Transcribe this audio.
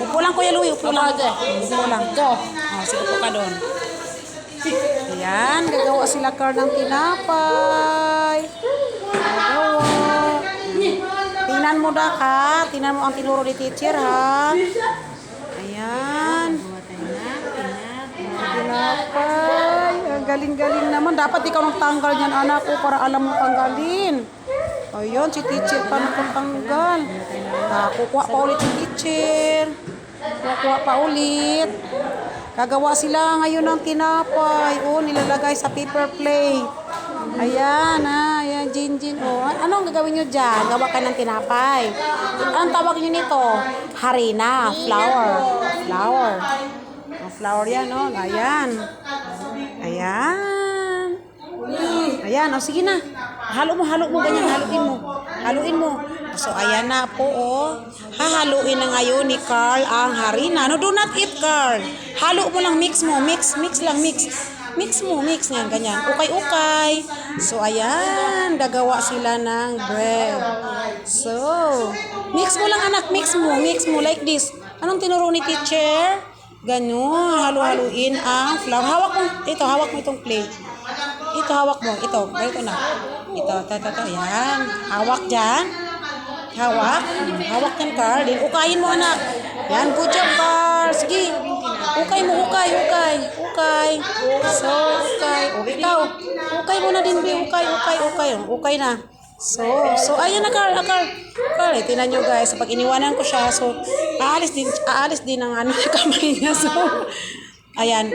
Upo lang, Kuya Louie. Upo lang. Upo lang. Go. Oh, sige po ka doon. Ayan, gagawa sila Carl ng tinapay. Gagawa. Tingnan mo da ka. Tingnan mo ang tinuro ni teacher, ha. Ayan. Tinapay. Ang galing-galing naman. Dapat ikaw nagtanggal niyan, anak ko, para alam mo tanggalin. Ayun, si teacher pa nagtanggal. Kukuha pa ulit si teacher. Kukuha pa ulit. Gagawa sila ngayon ng tinapay. Oh, nilalagay sa paper plate. Ayan, ha. Ayan, Jinjin. Oh, anong gagawin nyo dyan? Gawa ka ng tinapay. Anong tawag nyo nito? Harina. Flour. Flour. Oh, flour yan, oh. Ayan. Ayan. Ayan, oh, sige na. Halo mo, ganyan. Haluin mo. So, ayan na po, oh. Hahaluin na ngayon ni Carl ang harina. No, do not eat, Carl. Halo mo lang, mix mo. Mix lang. Mix yan, ganyan. Ukay. So, ayan. Gagawa sila ng bread. So, mix mo lang, anak. Mix mo like this. Anong tinuro ni teacher? Ganyan. Halu-haluin ang flour. Hawak mo itong plate. Hawak mo. Ganito na. Ito. Yan. Hawak dyan. Hawak yan, Carl. Then, ukayin mo, anak. Yan, good job, Carl. Sige. Ukay mo, ukay. So, ukay. O, ikaw. Ukay mo na din, Bi. Ukay na. So, ayan na, Carl. Carl, tingnan nyo, guys. Pag iniwanan ko siya, so, aalis din ang kamay niya. So, ayan.